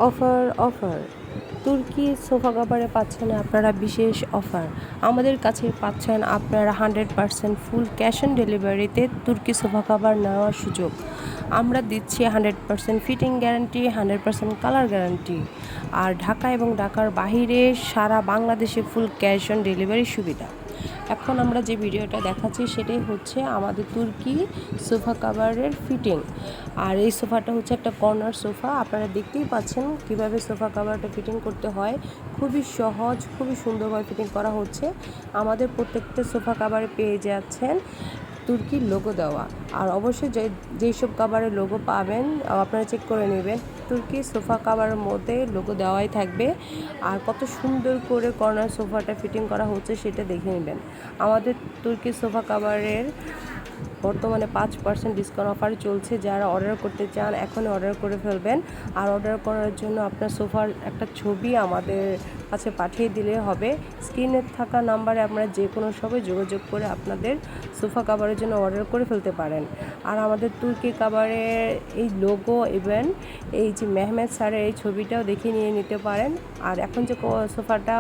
Offer offer তুর্কি sofa কাভারে পাচ্ছেন আপনারা বিশেষ অফার। আমাদের কাছে পাচ্ছেন আপনারা 100% ফুল ক্যাশ অন ডেলিভারিতে তুর্কি সোফা কাভার নেওয়ার সুযোগ। আমরা দিচ্ছি 100% ফিটিং গ্যারান্টি, 100% কালার গ্যারান্টি। আর ঢাকা এবং ঢাকার বাহিরে সারা বাংলাদেশে ফুল ক্যাশ অন ডেলিভারি সুবিধা। এখন আমরা যে ভিডিওটা দেখাচ্ছি সেটাই হচ্ছে আমাদের তুর্কি সোফা কাভারের ফিটিং। আর এই সোফাটা হচ্ছে একটা কর্নার সোফা। আপনারা দেখতেই পাচ্ছেন কিভাবে সোফা কাভারটা ফিটিং করতে হয়। খুবই সহজ, খুবই সুন্দরভাবে ফিটিং করা হচ্ছে। আমাদের প্রত্যেকটা সোফা কাভারে পেয়ে যাচ্ছেন তুর্কির লোগো দেওয়া। আর অবশ্যই যেসব কাভারের লোগো পাবেন আপনারা চেক করে নেবেন, তুর্কি সোফা কাভারের মধ্যে লোগো দেওয়াই থাকবে। আর কত সুন্দর করে কর্নার সোফাটা ফিটিং করা হচ্ছে সেটা দেখে নেবেন। আমাদের তুর্কি সোফা কাভারের বর্তমানে 5% ডিসকাউন্ট অফার চলছে। যারা অর্ডার করতে চান এখনই অর্ডার করে ফেলবেন। আর অর্ডার করার জন্য আপনার সোফার একটা ছবি আমাদের কাছে পাঠিয়ে দিলে হবে। স্ক্রিনে থাকা নাম্বারে আপনারা যে কোনো সময় যোগাযোগ করে আপনাদের সোফা কাভারের জন্য অর্ডার করে ফেলতে পারেন। আর আমাদের তুর্কি কাভারের এই লোগো ইভেন এই যে মেহমেদ স্যারের এই ছবিটাও দেখে নিয়ে নিতে পারেন। আর এখন যে সোফাটা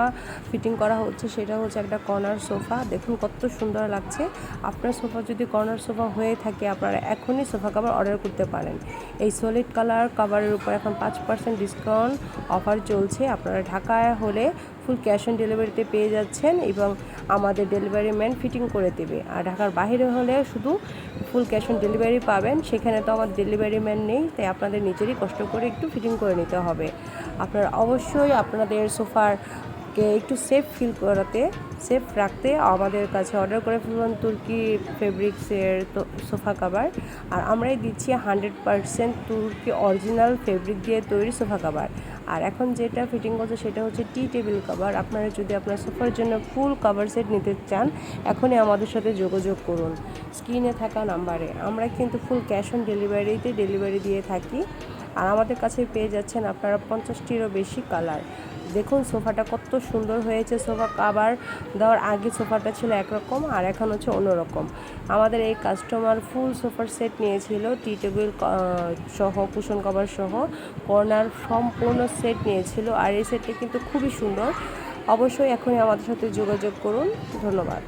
ফিটিং করা হচ্ছে সেটা হচ্ছে একটা কর্নার সোফা। দেখুন কত সুন্দর লাগছে। আপনার সোফা যদি কর্নার সোফা হয়ে থাকে আপনারা এখনই সোফা কাভার অর্ডার করতে পারেন। এই সলিড কালার কাভারের উপর এখন 5% ডিসকাউন্ট অফার চলছে। আপনারা ঢাকায় হলে ফুল ক্যাশ অন ডেলিভারিতে পেয়ে যাচ্ছেন এবং আমাদের ডেলিভারি ম্যান ফিটিং করে দেবে। আর ঢাকার বাইরে হলে শুধু ফুল ক্যাশ অন ডেলিভারি পাবেন। সেখানে তো আমাদের ডেলিভারি ম্যান নেই, তাই আপনাদের নিজেরই কষ্ট করে একটু ফিটিং করে নিতে হবে। আপনারা অবশ্যই আপনাদের সোফারকে একটু সেফ রাখতে আমাদের কাছে অর্ডার করে ফেলুন তুর্কি ফেব্রিক্সের সোফা কাভার। আর আমরাই দিচ্ছি 100% তুর্কি অরিজিনাল ফেব্রিক দিয়ে তৈরি সোফা কাভার। আর এখন যেটা ফিটিং করছে সেটা হচ্ছে টি টেবিল কাভার। আপনারা যদি আপনার সোফার জন্য ফুল কাভার সেট নিতে চান এখনই আমাদের সাথে যোগাযোগ করুন স্ক্রিনে থাকা নাম্বারে। আমরা কিন্তু ফুল ক্যাশ অন ডেলিভারিতে ডেলিভারি দিয়ে থাকি। আর আমাদের কাছে পেয়ে যাচ্ছেন আপনারা 50টিরও বেশি কালার। দেখুন সোফাটা কত সুন্দর হয়েছে। সোফা কাভার দেওয়ার আগে সোফাটা ছিল একরকম আর এখন হচ্ছে অন্যরকম। আমাদের এই কাস্টমার ফুল সোফার সেট নিয়েছিল, টি টেবিল সহ, কুশন কভার সহ, কর্নার সম্পূর্ণ সেট নিয়েছিল। আর এই সেটটা কিন্তু খুবই সুন্দর। অবশ্যই এখনই আমাদের সাথে যোগাযোগ করুন। ধন্যবাদ।